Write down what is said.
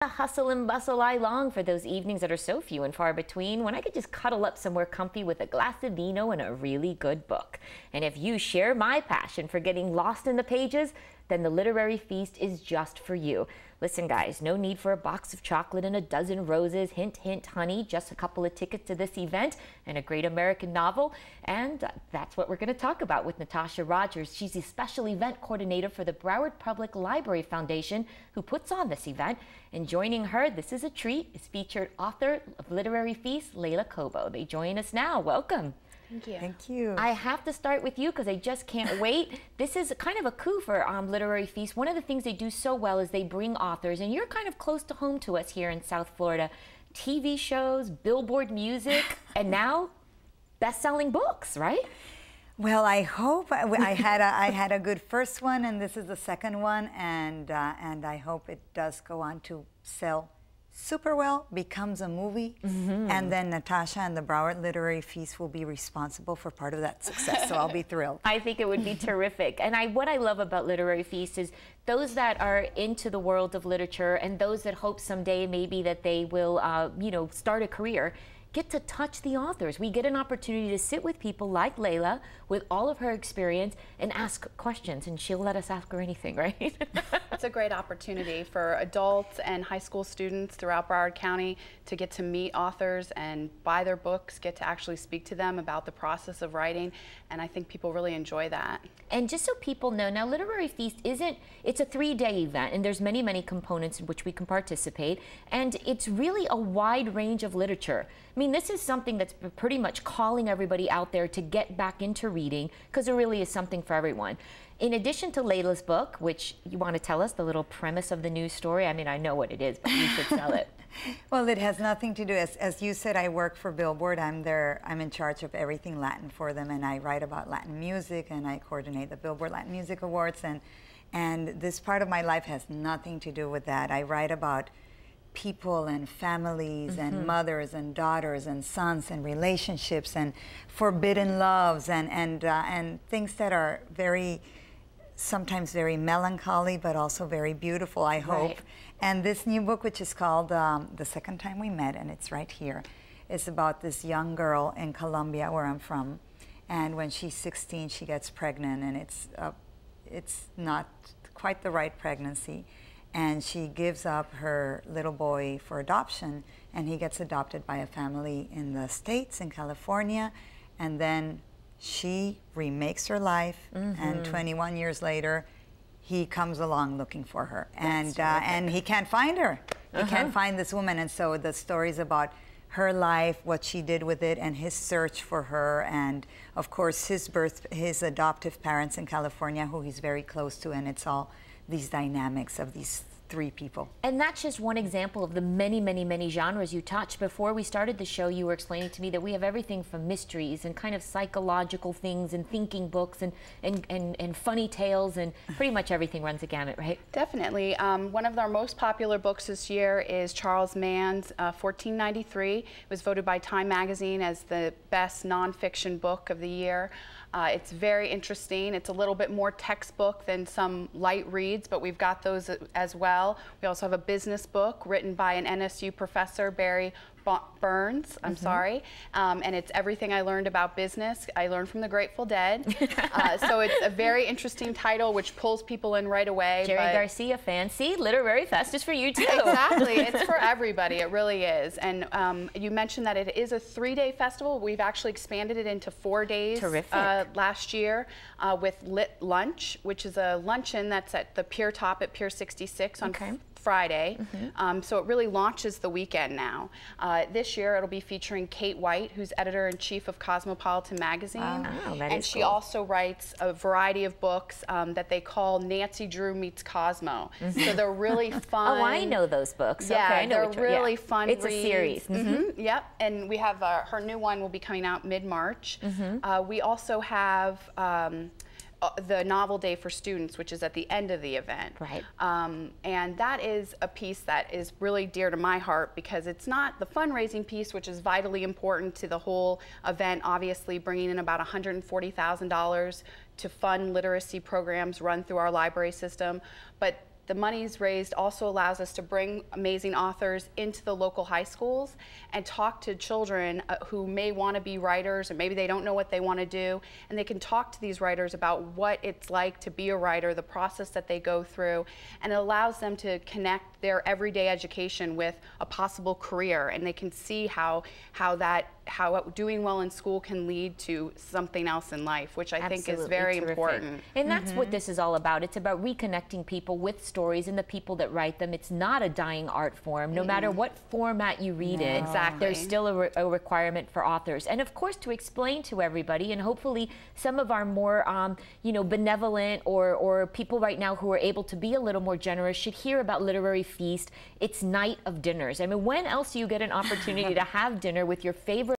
The hustle and bustle I long for, those evenings that are so few and far between when I could just cuddle up somewhere comfy with a glass of vino and a really good book. And if you share my passion for getting lost in the pages, then the literary feast is just for you. Listen guys, no need for a box of chocolate and a dozen roses, hint hint honey, just a couple of tickets to this event and a great American novel. And that's what we're going to talk about with Natasha Rogers. She's the special event coordinator for the Broward Public Library Foundation, who puts on this event. And joining her, this is a treat, is featured author of Literary Feast, Layla Cobo. They join us now. Welcome. Thank you. Thank you. I have to start with you because I just can't wait. This is kind of a coup for Literary Feast. One of the things they do so well is they bring authors, and you're kind of close to home to us here in South Florida. TV shows, Billboard music, and now best-selling books, right? Well, I hope I had a good first one, and this is the second one, and I hope it does go on to sell super well, becomes a movie, and then Natasha and the Broward Literary Feast will be responsible for part of that success, so I'll be thrilled. I think it would be terrific. And what I love about Literary Feast is those that are into the world of literature and those that hope someday maybe that they will, start a career, get to touch the authors. We get an opportunity to sit with people like Layla with all of her experience and ask questions, and she'll let us ask her anything, right? It's a great opportunity for adults and high school students throughout Broward County to get to meet authors and buy their books, get to actually speak to them about the process of writing, and I think people really enjoy that. And just so people know, now Literary Feast it's a 3-day event, and there's many, many components in which we can participate, and it's really a wide range of literature. I mean, this is something that's pretty much calling everybody out there to get back into reading, because there really is something for everyone. In addition to Layla's book, which you want to tell us the little premise of the news story? I mean, I know what it is, but you should sell it. Well, it has nothing to do, as you said, I work for Billboard. I'm in charge of everything Latin for them, and I write about Latin music, and I coordinate the Billboard Latin Music Awards, and this part of my life has nothing to do with that. I write about people and families and mothers and daughters and sons and relationships and forbidden loves and things that are sometimes very melancholy, but also very beautiful, I hope. Right. And this new book, which is called The Second Time We Met, and it's right here, is about this young girl in Colombia, where I'm from, and when she's 16, she gets pregnant, and it's not quite the right pregnancy, and she gives up her little boy for adoption, and he gets adopted by a family in the States, in California, and then she remakes her life, and 21 years later, he comes along looking for her, and he can't find her. He can't find this woman, and so the story's about her life, what she did with it, and his search for her, and of course his adoptive parents in California, who he's very close to, and it's all these dynamics of these 3 people. And that's just one example of the many, many, many genres you touch. Before we started the show, you were explaining to me that we have everything from mysteries and kind of psychological things and thinking books and funny tales, and pretty much everything runs the gamut, right? Definitely. One of our most popular books this year is Charles Mann's 1493. It was voted by Time Magazine as the best nonfiction book of the year. It's very interesting. It's a little bit more textbook than some light reads, but we've got those as well. We also have a business book written by an NSU professor, Barry Burns, and it's everything I learned about business. I learned from the Grateful Dead. So it's a very interesting title which pulls people in right away. Jerry Garcia fan. See, Literary Fest is for you too. Exactly. It's for everybody. It really is. And you mentioned that it is a 3-day festival. We've actually expanded it into 4 days. Terrific. Last year with Lit Lunch, which is a luncheon that's at the Pier Top at Pier 66 on Friday. So it really launches the weekend now. This year it'll be featuring Kate White, who's editor-in-chief of Cosmopolitan Magazine. And she also writes a variety of books that they call Nancy Drew Meets Cosmo. So they're really fun. Oh, I know those books. Yeah, okay, I know they're really fun It's reads. a series. Yep, and we have her new one will be coming out mid-March. We also have the Novel Day for Students, which is at the end of the event. Right. And that is a piece that is really dear to my heart, because it's not the fundraising piece, which is vitally important to the whole event, obviously bringing in about $140,000 to fund literacy programs run through our library system. But the monies raised also allows us to bring amazing authors into the local high schools and talk to children who may want to be writers, or maybe they don't know what they want to do, and they can talk to these writers about what it's like to be a writer, the process that they go through, and it allows them to connect their everyday education with a possible career, and they can see how doing well in school can lead to something else in life, which I think is very important. And that's what this is all about. It's about reconnecting people with stories and the people that write them. It's not a dying art form. No matter what format you read it, there's still a requirement for authors. And of course, to explain to everybody, and hopefully some of our more benevolent or people right now who are able to be a little more generous should hear about Literary Feast. It's night of dinners. I mean, when else do you get an opportunity to have dinner with your favorite